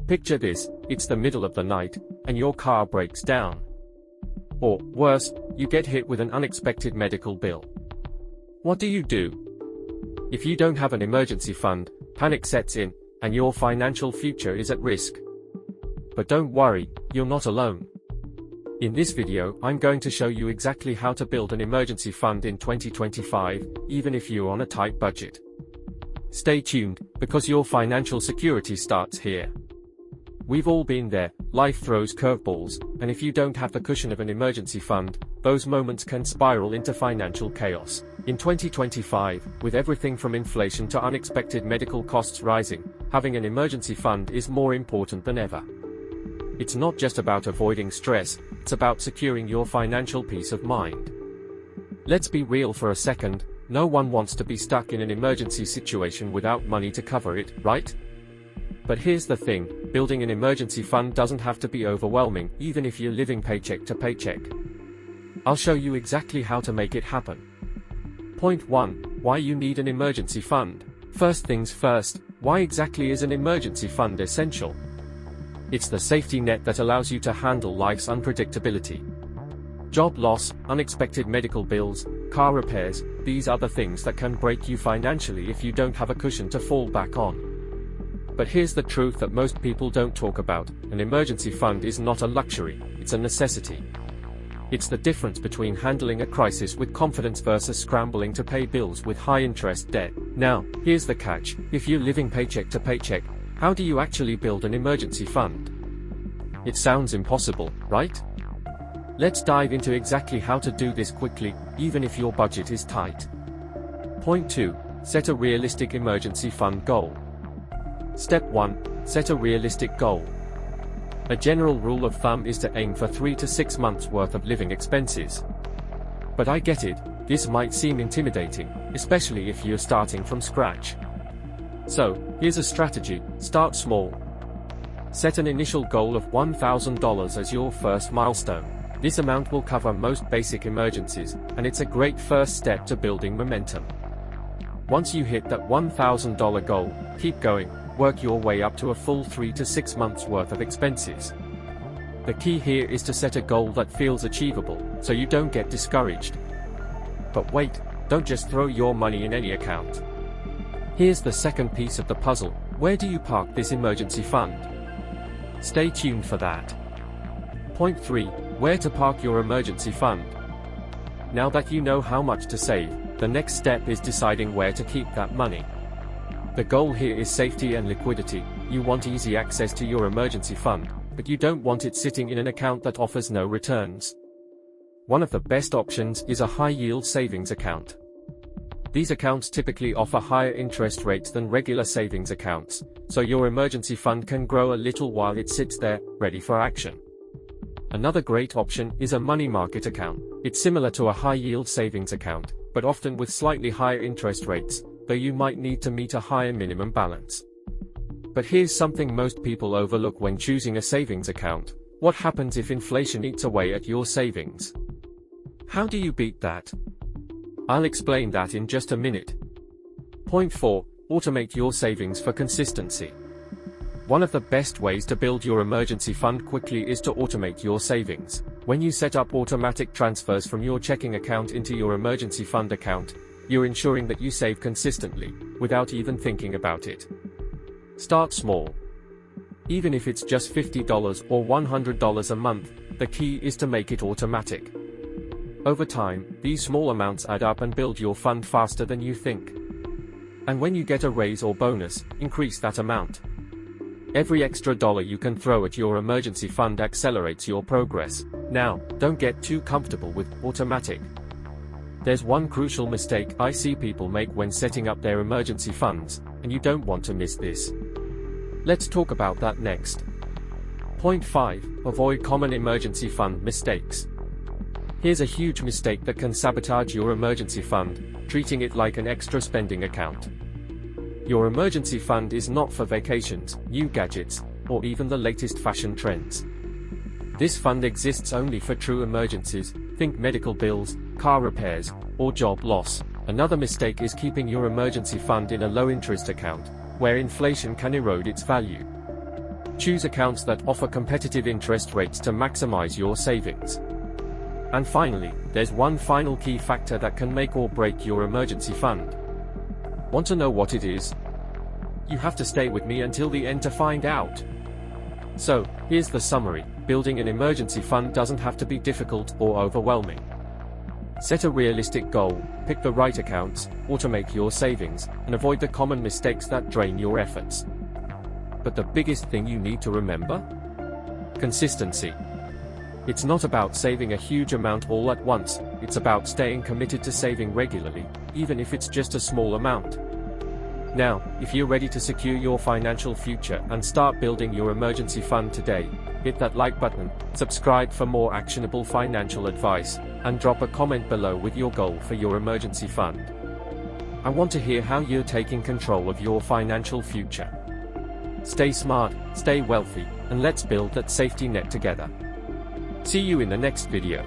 Picture this, it's the middle of the night, and your car breaks down. Or, worse, you get hit with an unexpected medical bill. What do? If you don't have an emergency fund, panic sets in, and your financial future is at risk. But don't worry, you're not alone. In this video, I'm going to show you exactly how to build an emergency fund in 2025, even if you're on a tight budget. Stay tuned, because your financial security starts here. We've all been there, life throws curveballs, and if you don't have the cushion of an emergency fund, those moments can spiral into financial chaos. In 2025, with everything from inflation to unexpected medical costs rising, having an emergency fund is more important than ever. It's not just about avoiding stress, it's about securing your financial peace of mind. Let's be real for a second, no one wants to be stuck in an emergency situation without money to cover it, right? But here's the thing, building an emergency fund doesn't have to be overwhelming, even if you're living paycheck to paycheck. I'll show you exactly how to make it happen. Point 1. Why you need an emergency fund. First things first, why exactly is an emergency fund essential? It's the safety net that allows you to handle life's unpredictability. Job loss, unexpected medical bills, car repairs, these are the things that can break you financially if you don't have a cushion to fall back on. But here's the truth that most people don't talk about, an emergency fund is not a luxury, it's a necessity. It's the difference between handling a crisis with confidence versus scrambling to pay bills with high-interest debt. Now, here's the catch, if you're living paycheck to paycheck, how do you actually build an emergency fund? It sounds impossible, right? Let's dive into exactly how to do this quickly, even if your budget is tight. Point 2. Set a realistic emergency fund goal. Step 1. Set a realistic goal. A general rule of thumb is to aim for 3 to 6 months worth of living expenses. But I get it, this might seem intimidating, especially if you're starting from scratch. So, here's a strategy, start small. Set an initial goal of $1,000 as your first milestone. This amount will cover most basic emergencies, and it's a great first step to building momentum. Once you hit that $1,000 goal, keep going, work your way up to a full 3 to 6 months worth of expenses. The key here is to set a goal that feels achievable, so you don't get discouraged. But wait, don't just throw your money in any account. Here's the second piece of the puzzle, where do you park this emergency fund? Stay tuned for that. Point 3. Where to park your emergency fund. Now that you know how much to save, the next step is deciding where to keep that money. The goal here is safety and liquidity. You want easy access to your emergency fund, but you don't want it sitting in an account that offers no returns. One of the best options is a high-yield savings account. These accounts typically offer higher interest rates than regular savings accounts, so your emergency fund can grow a little while it sits there, ready for action. Another great option is a money market account. It's similar to a high-yield savings account, but often with slightly higher interest rates, though you might need to meet a higher minimum balance. But here's something most people overlook when choosing a savings account. What happens if inflation eats away at your savings? How do you beat that? I'll explain that in just a minute. Point 4. Automate your savings for consistency. One of the best ways to build your emergency fund quickly is to automate your savings. When you set up automatic transfers from your checking account into your emergency fund account, you're ensuring that you save consistently, without even thinking about it. Start small. Even if it's just $50 or $100 a month, the key is to make it automatic. Over time, these small amounts add up and build your fund faster than you think. And when you get a raise or bonus, increase that amount. Every extra dollar you can throw at your emergency fund accelerates your progress. Now, don't get too comfortable with automatic. There's one crucial mistake I see people make when setting up their emergency funds, and you don't want to miss this. Let's talk about that next. Point 5. Avoid common emergency fund mistakes. Here's a huge mistake that can sabotage your emergency fund, treating it like an extra spending account. Your emergency fund is not for vacations, new gadgets, or even the latest fashion trends. This fund exists only for true emergencies, think medical bills, car repairs, or job loss. Another mistake is keeping your emergency fund in a low-interest account, where inflation can erode its value. Choose accounts that offer competitive interest rates to maximize your savings. And finally, there's one final key factor that can make or break your emergency fund. Want to know what it is? You have to stay with me until the end to find out. So, here's the summary. Building an emergency fund doesn't have to be difficult or overwhelming. Set a realistic goal, pick the right accounts, automate your savings, and avoid the common mistakes that drain your efforts. But the biggest thing you need to remember? Consistency. It's not about saving a huge amount all at once, it's about staying committed to saving regularly, even if it's just a small amount. Now, if you're ready to secure your financial future and start building your emergency fund today, hit that like button, subscribe for more actionable financial advice, and drop a comment below with your goal for your emergency fund. I want to hear how you're taking control of your financial future. Stay smart, stay wealthy, and let's build that safety net together. See you in the next video.